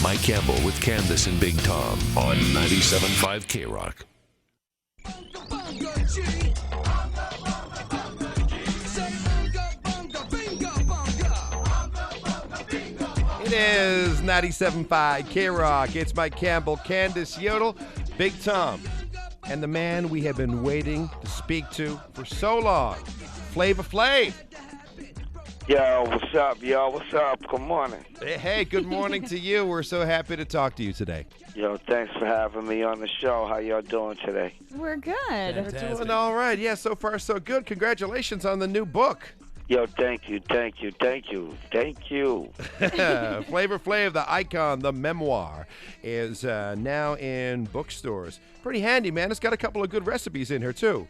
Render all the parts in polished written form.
Mike Campbell with Candice and Big Tom on 97.5 K-Rock. It is 97.5 K-Rock. It's Mike Campbell, Candice Yodel, Big Tom, and the man we have been waiting to speak to for so long, Flava Flav. Yo, what's up, yo? What's up? Good morning. Hey, good morning to you. We're so happy to talk to you today. Yo, thanks for having me on the show. How y'all doing today? We're good. We're doing all right. Yeah, so far so good. Congratulations on the new book. Yo, thank you. Flava Flav, the icon, the memoir, is now in bookstores. Pretty handy, man. It's got a couple of good recipes in here, too.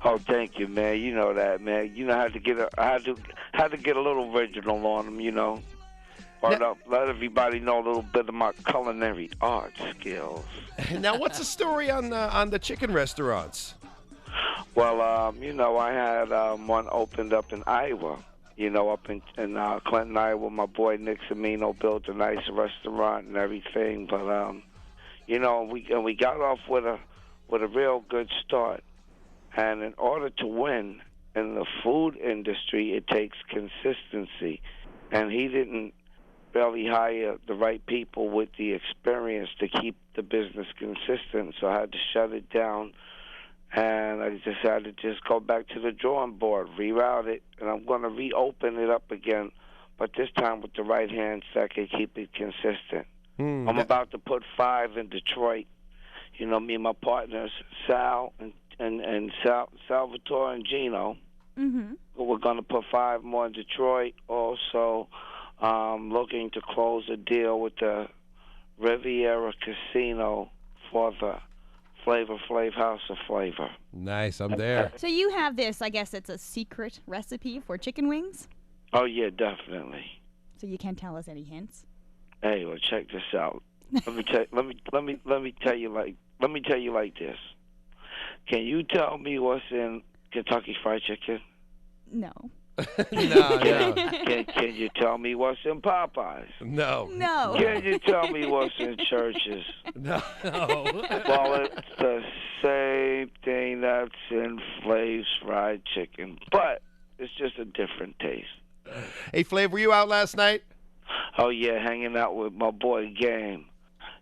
Oh, thank you, man. You know that, man. You know how to get a little original on them, you know. Or let everybody know a little bit of my culinary art skills. Now, what's the story on the chicken restaurants? Well, you know, I had one opened up in Iowa. You know, up in Clinton, Iowa. My boy Nick Semino built a nice restaurant and everything. But you know, we got off with a real good start. And in order to win in the food industry, it takes consistency. And he didn't really hire the right people with the experience to keep the business consistent. So I had to shut it down. And I decided to just go back to the drawing board, reroute it, and I'm going to reopen it up again, but this time with the right hand so I can keep it consistent. I'm about to put 5 in Detroit. You know, me and my partners, Sal and Salvatore and Gino. Mm-hmm. We're going to put 5 more in Detroit. Also, looking to close a deal with the Riviera Casino for the Flava Flav House of Flavor. Nice, I'm there. So you have this, I guess it's a secret recipe for chicken wings? Oh, yeah, definitely. So you can't tell us any hints? Hey, well, check this out. Let me tell you like this. Can you tell me what's in Kentucky Fried Chicken? No. No. Can you tell me what's in Popeyes? No. Can you tell me what's in Church's? No. Well, it's the same thing that's in Flav's Fried Chicken, but it's just a different taste. Hey, Flav, were you out last night? Oh, yeah, hanging out with my boy Game.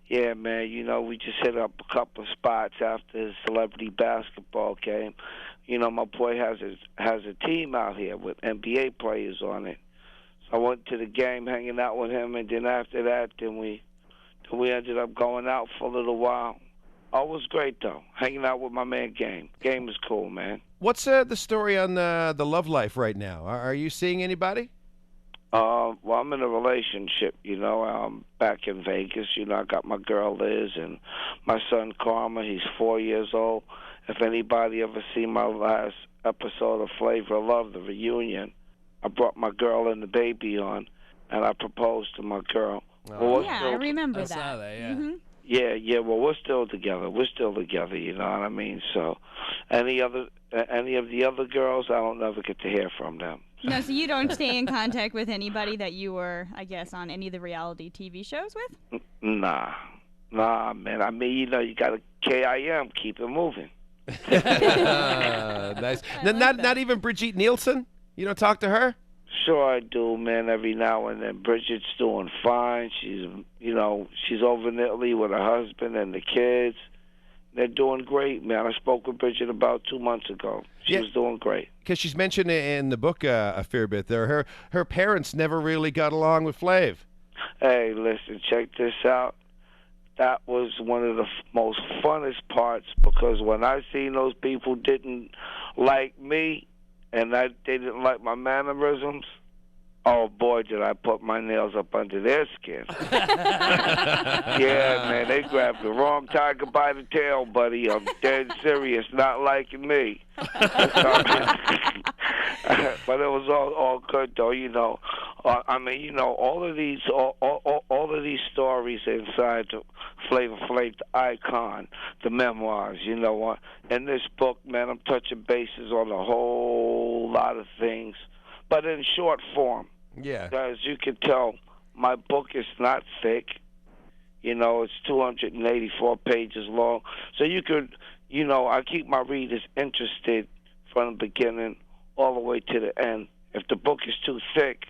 Yeah, man, you know, we just hit up a couple of spots after his celebrity basketball game. You know, my boy has a team out here with NBA players on it. So I went to the game, hanging out with him, and then after that, we ended up going out for a little while. Oh, it was great, though, hanging out with my man Game. Game is cool, man. What's the story on the love life right now? Are you seeing anybody? Well, I'm in a relationship, you know. I'm back in Vegas. You know, I got my girl Liz and my son Karma. He's 4 years old. If anybody ever seen my last episode of Flavor of Love, the reunion, I brought my girl and the baby on, and I proposed to my girl. Oh. Well, Yeah, I remember that. Saw that, yeah. Mm-hmm. Yeah. Well, we're still together. You know what I mean? So, any of the other girls, I don't never get to hear from them. No, so you don't stay in contact with anybody that you were, I guess, on any of the reality TV shows with? Nah, man. I mean, you know, you got to KIM, keep it moving. Nice. Not even Brigitte Nielsen? You don't talk to her? Sure I do, man, every now and then. Bridget's doing fine. She's over in Italy with her husband and the kids. They're doing great, man. I spoke with Bridget about 2 months ago. She was doing great. Because she's mentioned in the book a fair bit there. Her parents never really got along with Flav. Hey, listen, check this out. That was one of the most funnest parts because when I seen those people didn't like me and they didn't like my mannerisms, oh, boy, did I put my nails up under their skin. Yeah, man, they grabbed the wrong tiger by the tail, buddy. I'm dead serious, not liking me. But it was all good, though, you know. I mean, you know, all of these stories inside the Flava Flav, the icon, the memoirs, you know. In this book, man, I'm touching bases on a whole lot of things, but in short form. Yeah. As you can tell, my book is not thick. You know, it's 284 pages long. So you could, I keep my readers interested from the beginning all the way to the end. If the book is too thick,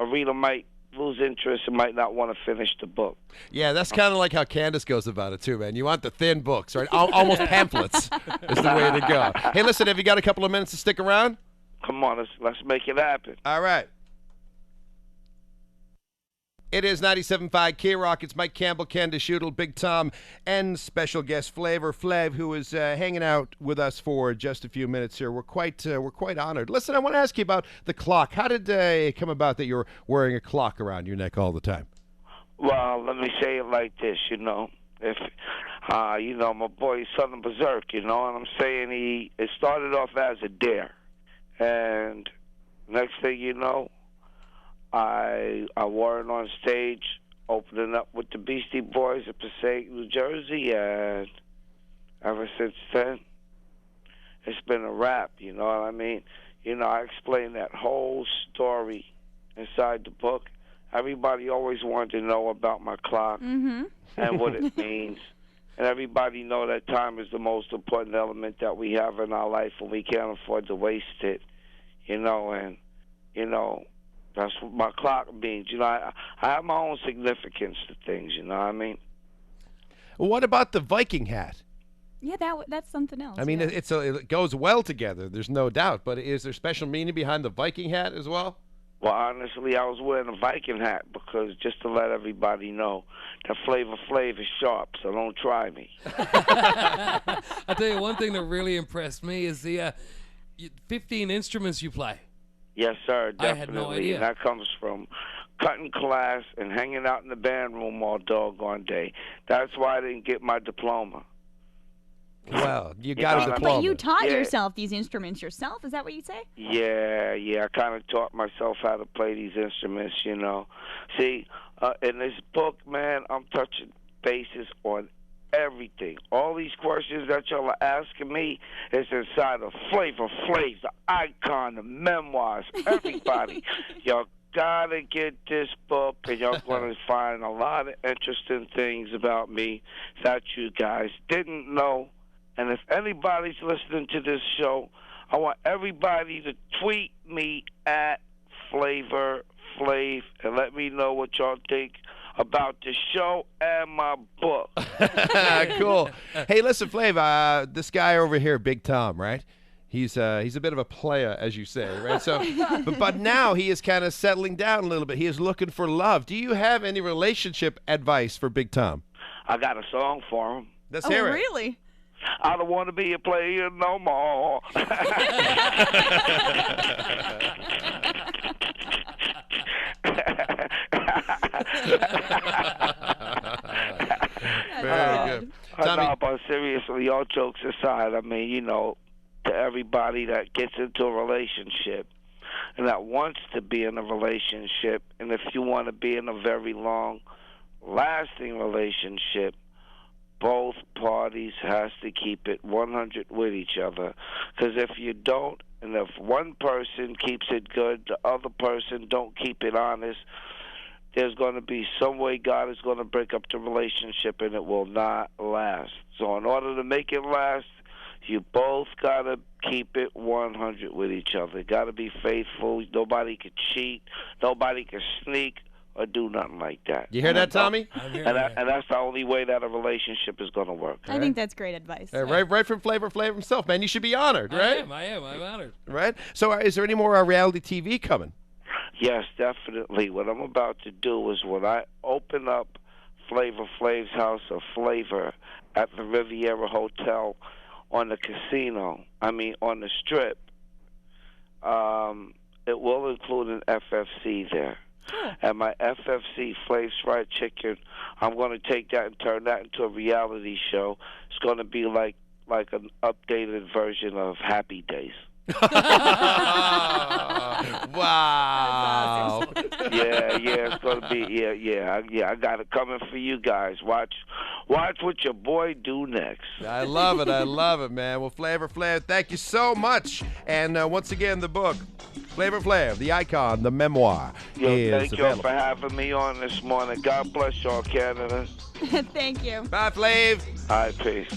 a reader might lose interest and might not want to finish the book. Yeah, that's kind of like how Candice goes about it too, man. You want the thin books, right? Almost pamphlets is the way to go. Hey, listen, have you got a couple of minutes to stick around? Come on, let's make it happen. All right. It is 97.5 K-Rock. It's Mike Campbell, Candice Udall, Big Tom, and special guest Flava Flav, who is hanging out with us for just a few minutes here. We're quite honored. Listen, I want to ask you about the clock. How did it come about that you're wearing a clock around your neck all the time? Well, let me say it like this, If, my boy Southern Berserk, and I'm saying it started off as a dare. And next thing you know, I wore it on stage, opening up with the Beastie Boys at Passaic, New Jersey, and ever since then, it's been a wrap, you know what I mean? I explained that whole story inside the book. Everybody always wanted to know about my clock and what it means. And everybody know that time is the most important element that we have in our life, and we can't afford to waste it, that's what my clock means. I have my own significance to things, you know what I mean? What about the Viking hat? Yeah, that's something else. I mean, yeah. it goes well together, there's no doubt. But is there special meaning behind the Viking hat as well? Well, honestly, I was wearing a Viking hat because just to let everybody know that Flava Flav is sharp, so don't try me. I'll tell you one thing that really impressed me is the 15 instruments you play. Yes, sir, definitely. I had no idea. And that comes from cutting class and hanging out in the band room all doggone day. That's why I didn't get my diploma. Well, you got a diploma. But you taught yourself these instruments yourself? Is that what you say? Yeah. I kind of taught myself how to play these instruments, See, in this book, man, I'm touching bases on everything. All these questions that y'all are asking me is inside of Flava Flav, the icon, the memoirs, everybody. Y'all gotta get this book, and y'all gonna find a lot of interesting things about me that you guys didn't know. And if anybody's listening to this show, I want everybody to tweet me at Flava Flav and let me know what y'all think about the show and my book. Cool. Hey, listen, Flav, this guy over here, Big Tom, right? He's a bit of a player, as you say, right? So, but now he is kind of settling down a little bit. He is looking for love. Do you have any relationship advice for Big Tom? I got a song for him. Let's hear it. Really? I don't want to be a player no more. Very good. No, but seriously, all jokes aside, I mean, to everybody that gets into a relationship and that wants to be in a relationship, and if you want to be in a very long, lasting relationship, both parties has to keep it 100 with each other. Because if you don't, and if one person keeps it good, the other person don't keep it honest, there's going to be some way God is going to break up the relationship, and it will not last. So in order to make it last, you both got to keep it 100 with each other. Got to be faithful. Nobody can cheat. Nobody can sneak or do nothing like that. You hear that, Tommy? And that's the only way that a relationship is going to work. I think that's great advice. Right from Flava Flav himself, man. You should be honored, right? I am. I'm honored. Right? So is there any more reality TV coming? Yes, definitely. What I'm about to do is when I open up Flava Flav's House of Flavor at the Riviera Hotel on the on the Strip, it will include an FFC there. And my FFC Flav's Fried Chicken, I'm going to take that and turn that into a reality show. It's going to be like an updated version of Happy Days. Wow. Yeah, it's going to be, I got it coming for you guys. Watch what your boy do next. I love it, man. Well, Flava Flav, thank you so much. And once again, the book, Flava Flav, the icon, the memoir, is Thank y'all available. for having me on this morning. God bless y'all, Canada. Thank you. Bye, Flav. All right, peace.